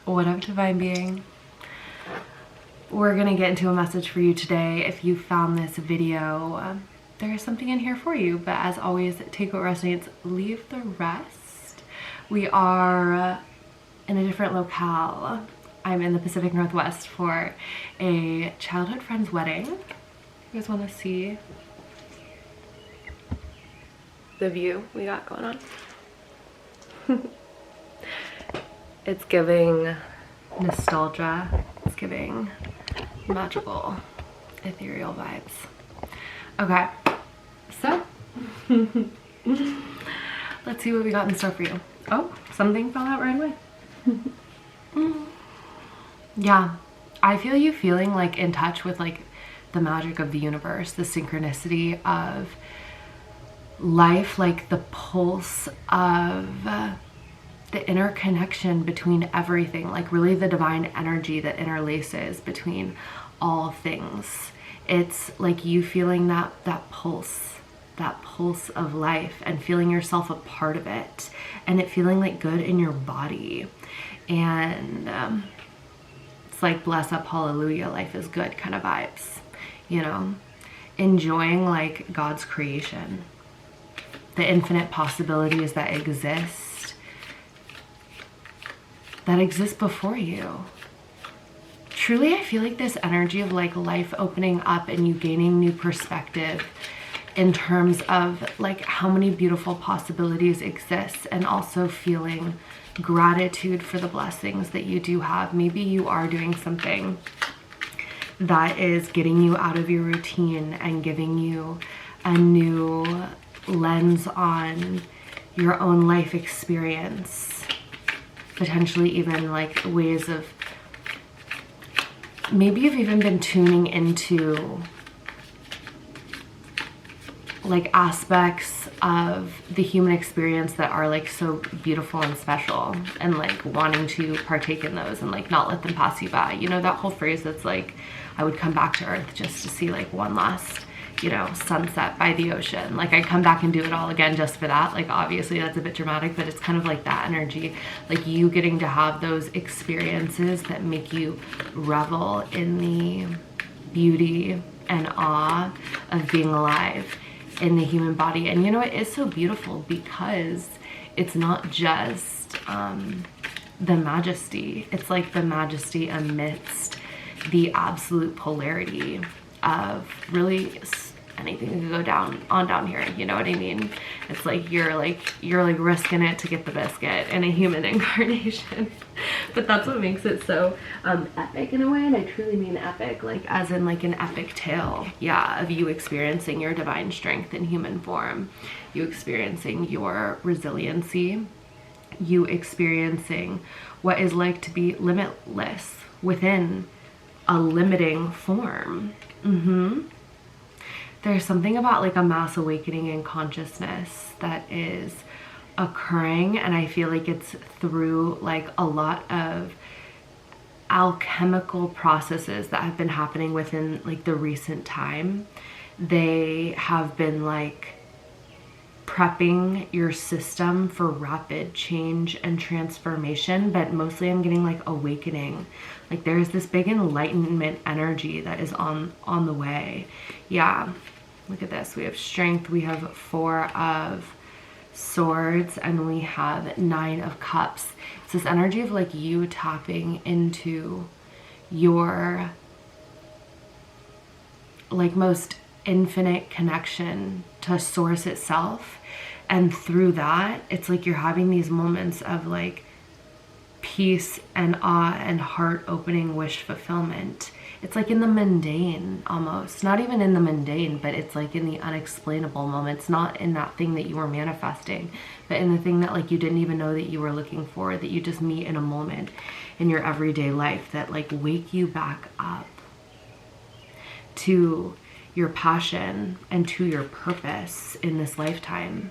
What up, divine being? We're gonna get into a message for you today. If you found this video, there is something in here for you, but as always, take what resonates, leave the rest. We are in a different locale. I'm in the Pacific Northwest for a childhood friend's wedding. You guys want to see the view we got going on? It's giving nostalgia. It's giving magical, ethereal vibes. Okay, so let's see what we got in store for you. Oh, something fell out right away. Yeah, I feel you feeling like in touch with like the magic of the universe, the synchronicity of life, like the pulse of the interconnection between everything, like really the divine energy that interlaces between all things. It's like you feeling that pulse of life and feeling yourself a part of it, and it feeling like good in your body. And it's like bless up, hallelujah, life is good kind of vibes, you know, enjoying like God's creation, the infinite possibilities that exist before you. Truly, I feel like this energy of like life opening up and you gaining new perspective in terms of like how many beautiful possibilities exist, and also feeling gratitude for the blessings that you do have. Maybe you are doing something that is getting you out of your routine and giving you a new lens on your own life experience. Potentially even like ways of, maybe you've even been tuning into like aspects of the human experience that are like so beautiful and special, and like wanting to partake in those and like not let them pass you by. You know, that whole phrase that's like, I would come back to earth just to see like one last, you know, sunset by the ocean. Like I'd come back and do it all again just for that. Like obviously that's a bit dramatic, but it's kind of like that energy, like you getting to have those experiences that make you revel in the beauty and awe of being alive in the human body. And you know, it is so beautiful because it's not just the majesty, it's like the majesty amidst the absolute polarity of really anything that could go down here, you know what I mean? It's like you're risking it to get the biscuit in a human incarnation. But that's what makes it so epic in a way, and I truly mean epic, like as in like an epic tale, yeah, of you experiencing your divine strength in human form, you experiencing your resiliency, you experiencing what is like to be limitless within a limiting form. There's something about like a mass awakening in consciousness that is occurring, and I feel like it's through like a lot of alchemical processes that have been happening within like the recent time. They have been like prepping your system for rapid change and transformation, but mostly I'm getting like awakening. Like there's this big enlightenment energy that is on the way. Yeah, look at this. We have strength, we have 4 of swords, and we have 9 of cups. It's this energy of like you tapping into your like most infinite connection to source itself, and through that it's like you're having these moments of like peace and awe and heart opening wish fulfillment. It's like in the mundane, almost not even in the mundane, but it's like in the unexplainable moments, not in that thing that you were manifesting, but in the thing that like you didn't even know that you were looking for, that you just meet in a moment in your everyday life, that like wake you back up to your passion and to your purpose in this lifetime.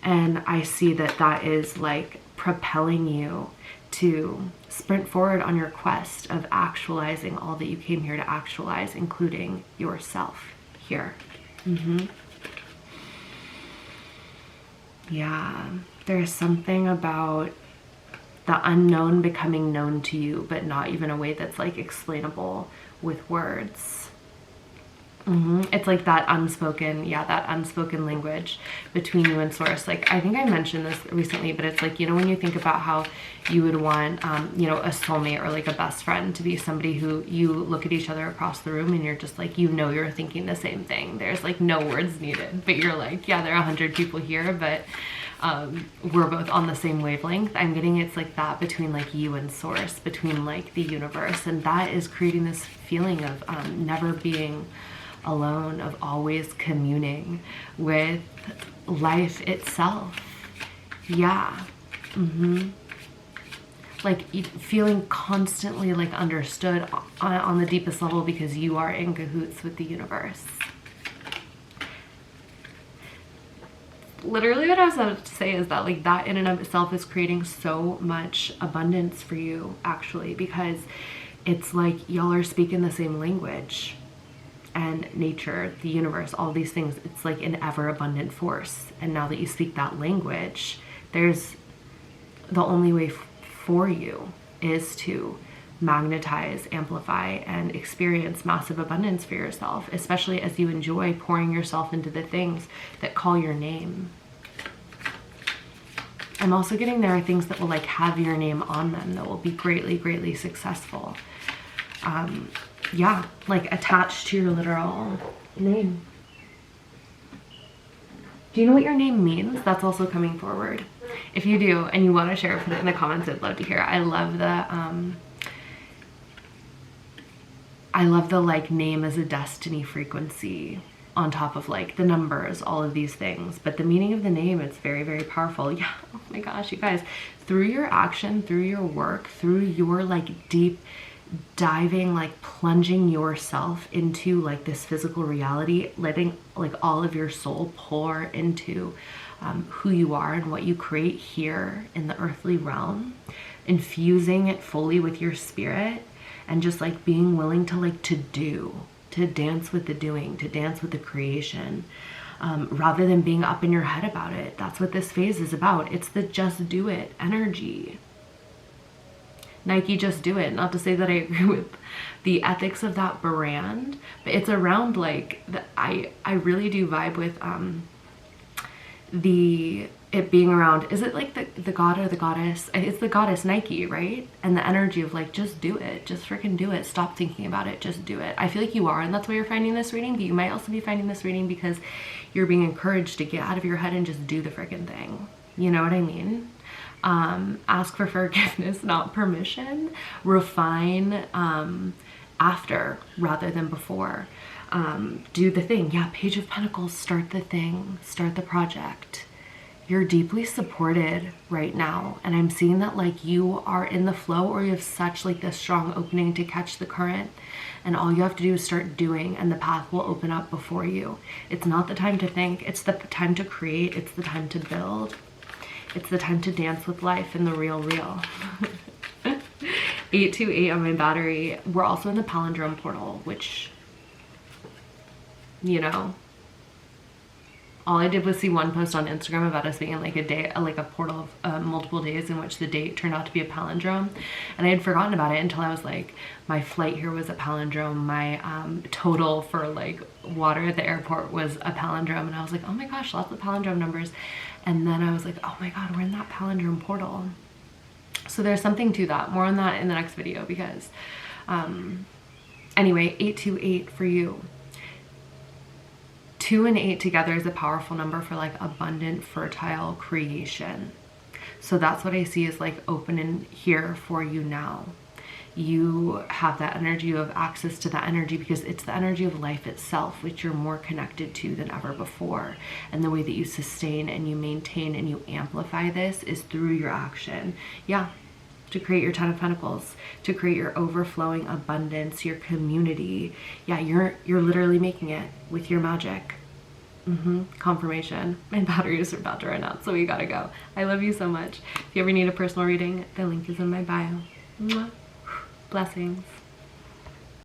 And I see that that is like propelling you to sprint forward on your quest of actualizing all that you came here to actualize, including yourself here. Yeah, there's something about the unknown becoming known to you, but not even a way that's like explainable with words. It's like that unspoken, yeah, that unspoken language between you and source. Like, I think I mentioned this recently, but it's like, you know, when you think about how you would want, you know, a soulmate or like a best friend to be somebody who you look at each other across the room and you're just like, you know, you're thinking the same thing. There's like no words needed, but you're like, yeah, there are 100 people here, but we're both on the same wavelength. I'm getting it's like that between like you and source, between like the universe, and that is creating this feeling of never being alone, of always communing with life itself. Yeah. Like feeling constantly like understood on the deepest level because you are in cahoots with the universe. Literally what I was about to say is that like that in and of itself is creating so much abundance for you, actually, because it's like y'all are speaking the same language. And nature, the universe, all these things, it's like an ever abundant force. And now that you speak that language, there's the only way for you is to magnetize, amplify, and experience massive abundance for yourself, especially as you enjoy pouring yourself into the things that call your name. I'm also getting there are things that will like have your name on them that will be greatly, greatly successful. Yeah, like attached to your literal name. Do you know what your name means? That's also coming forward. If you do and you want to share, put it in the comments. I'd love to hear. I love the like name as a destiny frequency on top of like the numbers, all of these things. But the meaning of the name, it's very, very powerful. Yeah, oh my gosh, you guys, through your action, through your work, through your like deep diving, like plunging yourself into like this physical reality, letting like all of your soul pour into who you are and what you create here in the earthly realm, infusing it fully with your spirit, and just like being willing to like to dance with the doing, to dance with the creation, rather than being up in your head about it. That's what this phase is about. It's the just do it energy. Nike, just do it. Not to say that I agree with the ethics of that brand, but it's around like I really do vibe with it being around, is it like the god or the goddess? It's the goddess Nike, right? And the energy of like, just do it, just freaking do it, stop thinking about it, just do it. I feel like you are, and that's why you're finding this reading, but you might also be finding this reading because you're being encouraged to get out of your head and just do the freaking thing. You know what I mean? Ask for forgiveness, not permission. Refine after rather than before. Do the thing. Yeah, Page of Pentacles, start the thing, start the project. You're deeply supported right now, and I'm seeing that like you are in the flow, or you have such like this strong opening to catch the current, and all you have to do is start doing, and the path will open up before you. It's not the time to think, it's the time to create, it's the time to build. It's the time to dance with life in the real. 828 on my battery. We're also in the palindrome portal, which, you know, all I did was see one post on Instagram about us being in like a day, like a portal of multiple days in which the date turned out to be a palindrome. And I had forgotten about it until I was like, my flight here was a palindrome. My total for like water at the airport was a palindrome. And I was like, oh my gosh, lots of palindrome numbers. And then I was like, oh my God, we're in that palindrome portal. So there's something to that. More on that in the next video because, anyway, 828 for you. 2 and 8 together is a powerful number for like abundant, fertile creation. So that's what I see is like open in here for you now. You have that energy, you have access to that energy because it's the energy of life itself, which you're more connected to than ever before. And the way that you sustain and you maintain and you amplify this is through your action. Yeah, to create your 10 of Pentacles, to create your overflowing abundance, your community. Yeah, you're literally making it with your magic. Confirmation. My batteries are about to run out, so we gotta go. I love you so much. If you ever need a personal reading, the link is in my bio. Mwah. Blessings.